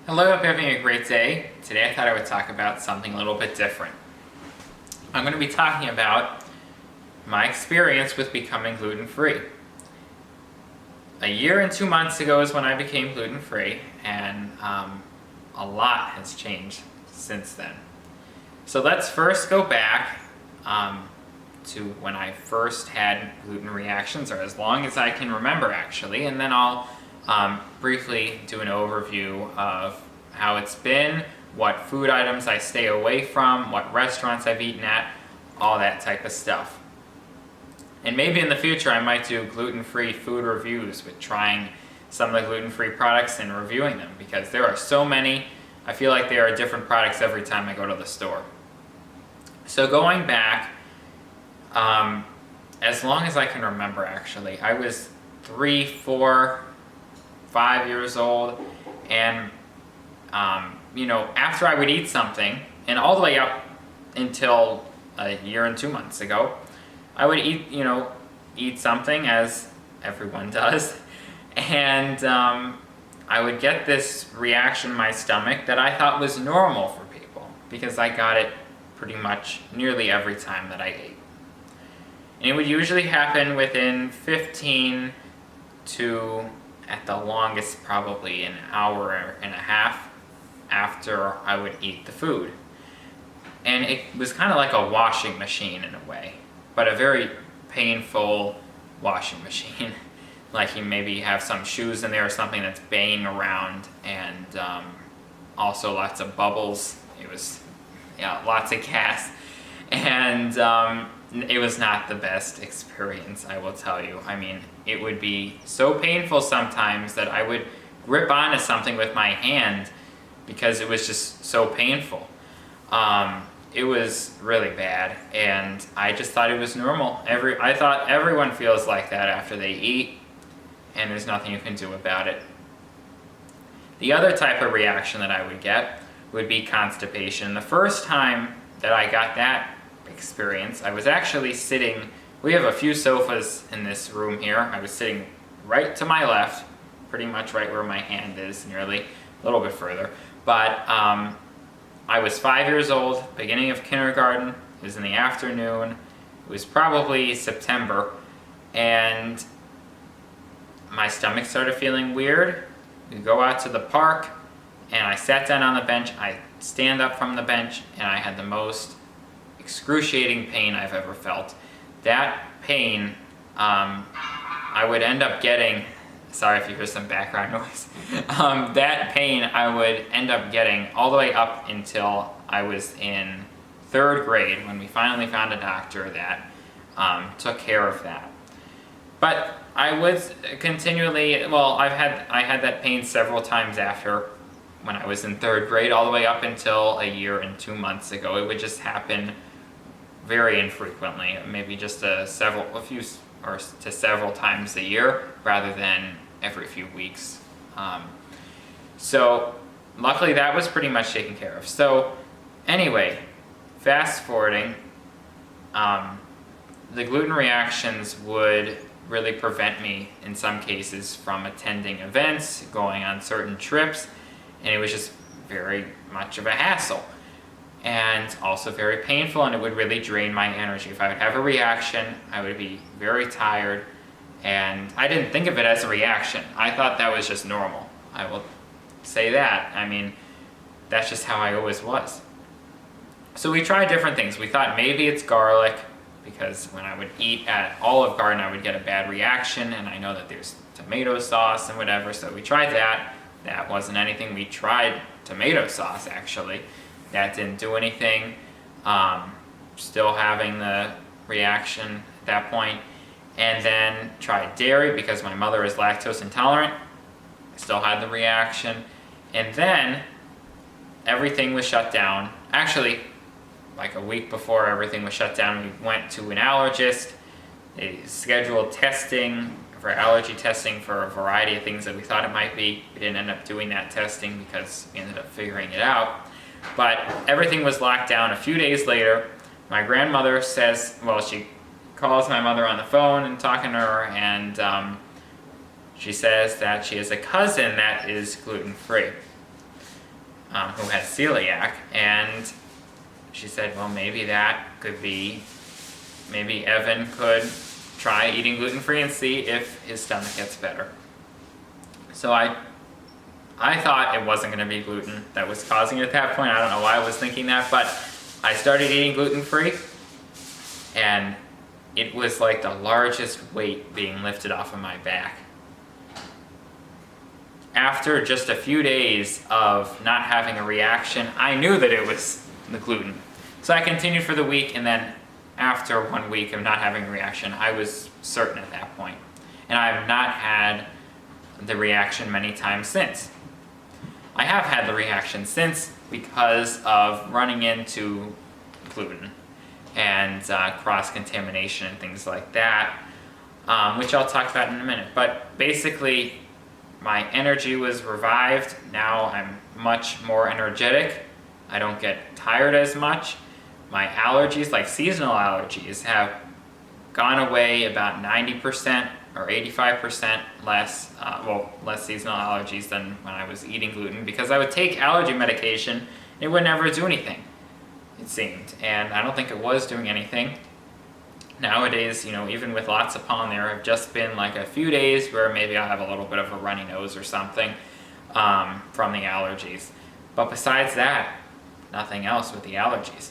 Hello, hope you're having a great day. Today I thought I would talk about something a little bit different. I'm going to be talking about my experience with becoming gluten-free. A year and 2 months ago is when I became gluten-free, and a lot has changed since then. So let's first go back to when I first had gluten reactions, or as long as I can remember actually, and then I'll briefly do an overview of how it's been, what food items I stay away from, what restaurants I've eaten at, all that type of stuff. And maybe in the future I might do gluten-free food reviews with trying some of the gluten-free products and reviewing them, because there are so many. I feel like there are different products every time I go to the store. So going back, as long as I can remember actually, I was 3, 4, 5 years old, and after I would eat something, and all the way up until a year and 2 months ago, I would eat something, as everyone does, and I would get this reaction in my stomach that I thought was normal for people, because I got it pretty much nearly every time that I ate. And it would usually happen within 15 to, at the longest, probably an hour and a half after I would eat the food. And it was kind of like a washing machine in a way, but a very painful washing machine. Like you maybe have some shoes in there or something that's banging around, and also lots of bubbles. It was, lots of gas, and it was not the best experience, I will tell you. I mean, it would be so painful sometimes that I would grip onto something with my hand because it was just so painful. It was really bad, and I just thought it was normal. I thought everyone feels like that after they eat, and there's nothing you can do about it. The other type of reaction that I would get would be constipation. The first time that I got that experience, I was actually sitting, we have a few sofas in this room here. I was sitting right to my left, pretty much right where my hand is, nearly, a little bit further. But I was 5 years old, beginning of kindergarten. It was in the afternoon. It was probably September, and my stomach started feeling weird. We go out to the park, and I sat down on the bench. I stand up from the bench, and I had the most excruciating pain I've ever felt. That pain, I would end up getting, sorry if you hear some background noise, that pain I would end up getting all the way up until I was in 3rd grade, when we finally found a doctor that took care of that. But I was continually, I had that pain several times after, when I was in 3rd grade, all the way up until a year and 2 months ago. It would just happen very infrequently, maybe just several times a year, rather than every few weeks. So luckily that was pretty much taken care of. So anyway, fast forwarding, the gluten reactions would really prevent me in some cases from attending events, going on certain trips, and it was just very much of a hassle, and also very painful, and it would really drain my energy. If I would have a reaction, I would be very tired, and I didn't think of it as a reaction. I thought that was just normal. I will say that. I mean, that's just how I always was. So we tried different things. We thought maybe it's garlic, because when I would eat at Olive Garden, I would get a bad reaction, and I know that there's tomato sauce and whatever, so we tried that. That wasn't anything. We tried tomato sauce, actually. That didn't do anything. Still having the reaction at that point. And then tried dairy, because my mother is lactose intolerant. Still had the reaction. And then everything was shut down. Actually, like a week before everything was shut down, we went to an allergist. They scheduled testing for allergy testing for a variety of things that we thought it might be. We didn't end up doing that testing because we ended up figuring it out. But everything was locked down. A few days later, my grandmother says, she calls my mother on the phone and talking to her, and she says that she has a cousin that is gluten-free. who has celiac, and she said, well, maybe that could be, maybe Evan could try eating gluten-free and see if his stomach gets better. So I thought it wasn't going to be gluten that was causing it at that point. I don't know why I was thinking that, but I started eating gluten-free, and it was like the largest weight being lifted off of my back. After just a few days of not having a reaction, I knew that it was the gluten. So I continued for the week, and then after 1 week of not having a reaction, I was certain at that point. And I have not had the reaction many times since. I have had the reaction since because of running into gluten and cross-contamination and things like that, which I'll talk about in a minute. But basically, my energy was revived. Now I'm much more energetic. I don't get tired as much. My allergies, like seasonal allergies, have gone away about 90% or 85% less, less seasonal allergies than when I was eating gluten, because I would take allergy medication and it would never do anything, it seemed. And I don't think it was doing anything. Nowadays, even with lots of pollen, there have just been like a few days where maybe I'll have a little bit of a runny nose or something from the allergies. But besides that, nothing else with the allergies.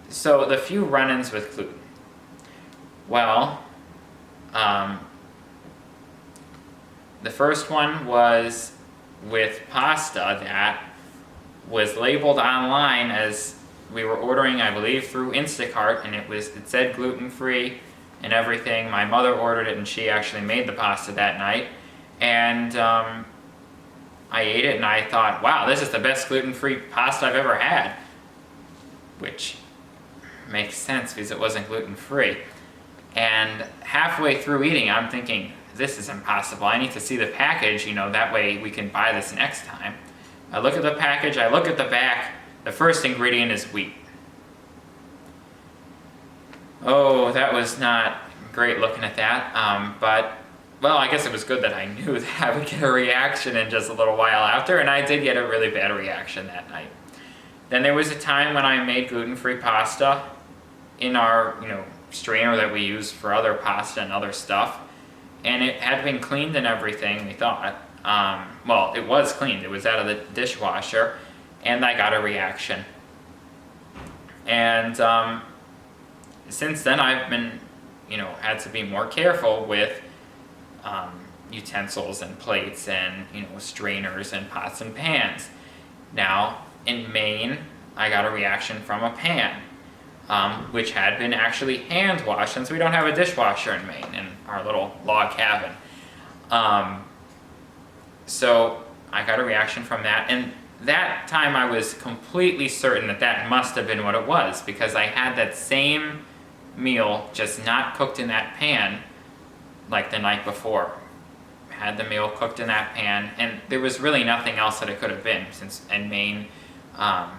So the few run-ins with gluten. Well, the first one was with pasta that was labeled online as, we were ordering, I believe, through Instacart, and it said gluten-free and everything. My mother ordered it, and she actually made the pasta that night. And I ate it, and I thought, wow, this is the best gluten-free pasta I've ever had. Which makes sense because it wasn't gluten-free. And halfway through eating, I'm thinking, this is impossible. I need to see the package, that way we can buy this next time. I look at the package, I look at the back. The first ingredient is wheat. Oh, that was not great looking at that, but, well, I guess it was good that I knew that I would get a reaction in just a little while after, and I did get a really bad reaction that night. Then there was a time when I made gluten-free pasta in our, strainer that we use for other pasta and other stuff, and it had been cleaned and everything, we thought. Well, it was cleaned. It was out of the dishwasher, and I got a reaction. And since then, I've been, had to be more careful with utensils and plates and, strainers and pots and pans. Now, in Maine, I got a reaction from a pan, which had been actually hand washed, since we don't have a dishwasher in Maine, in our little log cabin. So I got a reaction from that, and that time I was completely certain that that must have been what it was, because I had that same meal, just not cooked in that pan like the night before. Had the meal cooked in that pan, and there was really nothing else that it could have been, since in Maine, I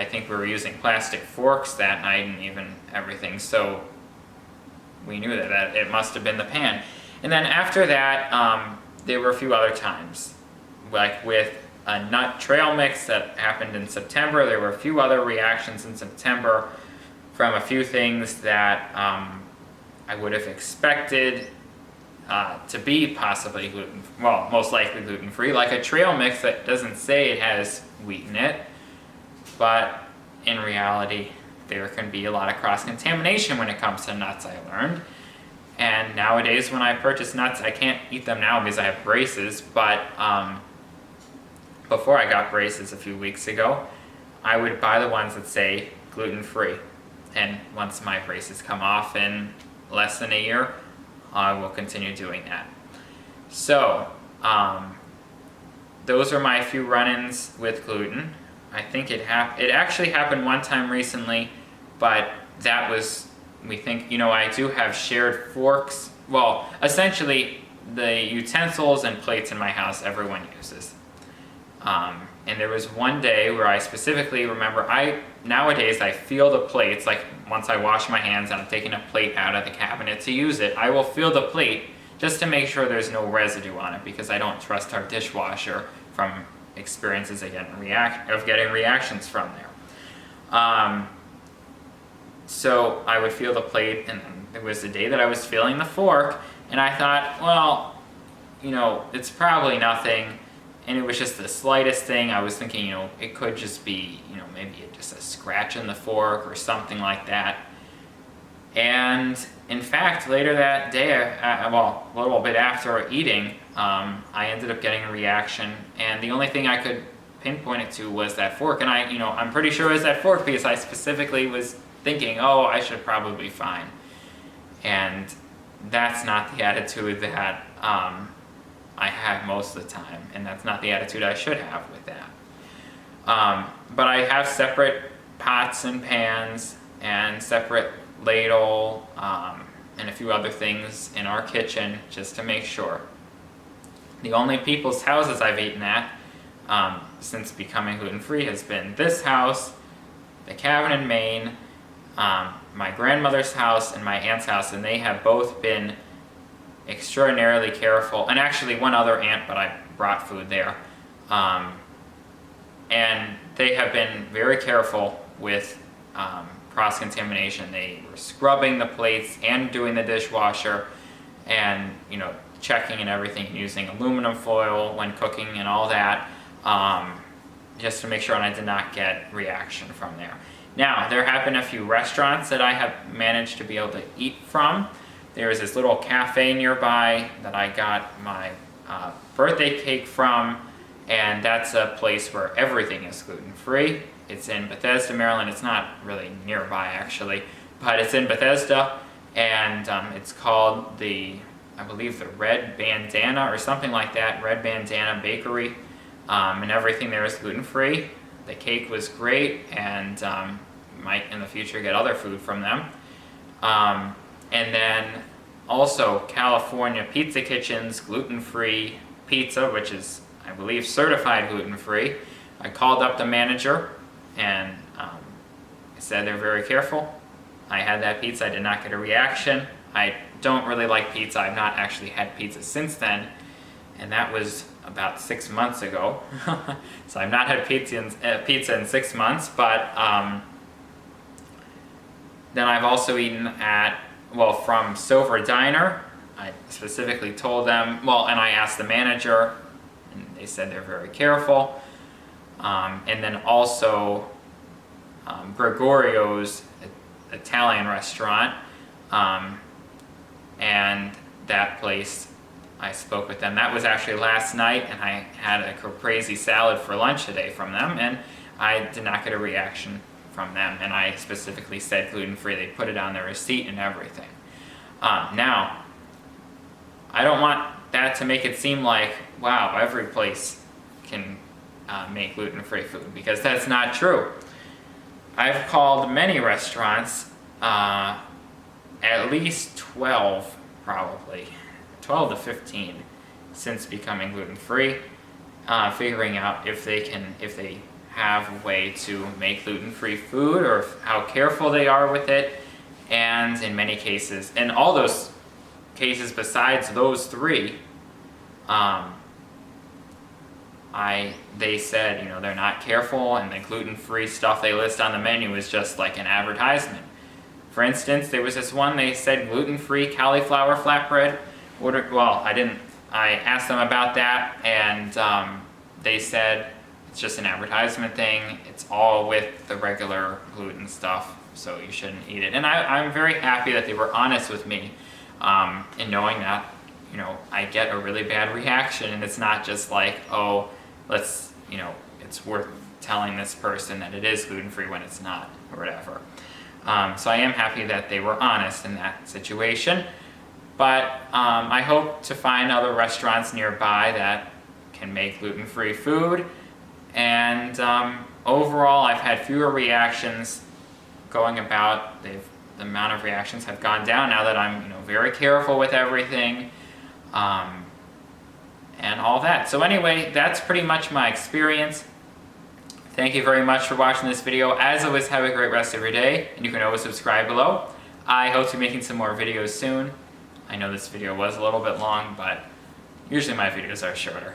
think we were using plastic forks that night and even everything, so we knew that it must have been the pan. And then after that, there were a few other times, like with a nut trail mix that happened in September. There were a few other reactions in September from a few things that I would have expected to be possibly most likely gluten-free, like a trail mix that doesn't say it has wheat in it, but in reality, there can be a lot of cross-contamination when it comes to nuts, I learned. And nowadays, when I purchase nuts, I can't eat them now because I have braces, but before I got braces a few weeks ago, I would buy the ones that say gluten-free. And once my braces come off in less than a year, I will continue doing that. So, those are my few run-ins with gluten. I think it actually happened one time recently, but that was, we think, I do have shared forks. Well, essentially, the utensils and plates in my house, everyone uses. And there was one day where I specifically remember, nowadays I feel the plates, like once I wash my hands and I'm taking a plate out of the cabinet to use it, I will feel the plate just to make sure there's no residue on it, because I don't trust our dishwasher from experiences of getting reactions from there. So I would feel the plate, and it was the day that I was feeling the fork, and I thought, well, you know, it's probably nothing, and it was just the slightest thing. I was thinking, you know, it could just be, you know, maybe just a scratch in the fork or something like that. And in fact, later that day, well, a little bit after eating, I ended up getting a reaction, and the only thing I could pinpoint it to was that fork. And I'm pretty sure it was that fork because I specifically was thinking, oh, I should probably be fine. And that's not the attitude that I have most of the time, and that's not the attitude I should have with that. But I have separate pots and pans and separate ladle and a few other things in our kitchen just to make sure. The only people's houses I've eaten at since becoming gluten-free has been this house, the cabin in Maine, my grandmother's house, and my aunt's house, and they have both been extraordinarily careful, and actually one other aunt, but I brought food there, and they have been very careful with cross-contamination. They were scrubbing the plates and doing the dishwasher, and checking and everything, using aluminum foil when cooking and all that, just to make sure, and I did not get reaction from there. Now, there have been a few restaurants that I have managed to be able to eat from. There is this little cafe nearby that I got my birthday cake from, and that's a place where everything is gluten-free. It's in Bethesda, Maryland. It's not really nearby, actually, but it's in Bethesda, and it's called I believe the Red Bandana or something like that, Red Bandana Bakery, and everything there is gluten-free. The cake was great, and might in the future get other food from them. And then also California Pizza Kitchen's gluten-free pizza, which is, I believe, certified gluten-free. I called up the manager, and I said they're very careful. I had that pizza, I did not get a reaction. I don't really like pizza. I've not actually had pizza since then, and that was about 6 months ago. So I've not had pizza in 6 months, but then I've also eaten from Silver Diner. I specifically told them, and I asked the manager, and they said they're very careful. And then also Gregorio's Italian restaurant, and that place, I spoke with them. That was actually last night, and I had a caprese salad for lunch today from them, and I did not get a reaction from them, and I specifically said gluten-free. They put it on their receipt and everything. Now, I don't want that to make it seem like, wow, every place can make gluten-free food, because that's not true. I've called many restaurants, at least 12 probably, 12 to 15 since becoming gluten-free, figuring out if they have a way to make gluten-free food, or how careful they are with it. And in many cases, in all those cases besides those three, they said, they're not careful, and the gluten-free stuff they list on the menu is just like an advertisement. For instance, there was this one, they said gluten-free cauliflower flatbread. I asked them about that, and they said it's just an advertisement thing. It's all with the regular gluten stuff, so you shouldn't eat it. And I'm very happy that they were honest with me, in knowing that, I get a really bad reaction, and it's not just like, oh, it's worth telling this person that it is gluten-free when it's not, or whatever. So I am happy that they were honest in that situation. But I hope to find other restaurants nearby that can make gluten-free food. And overall, I've had fewer reactions going about. The amount of reactions have gone down now that I'm very careful with everything, and all that. So anyway, that's pretty much my experience. Thank you very much for watching this video. As always, have a great rest of your day, and you can always subscribe below. I hope to be making some more videos soon. I know this video was a little bit long, but usually my videos are shorter.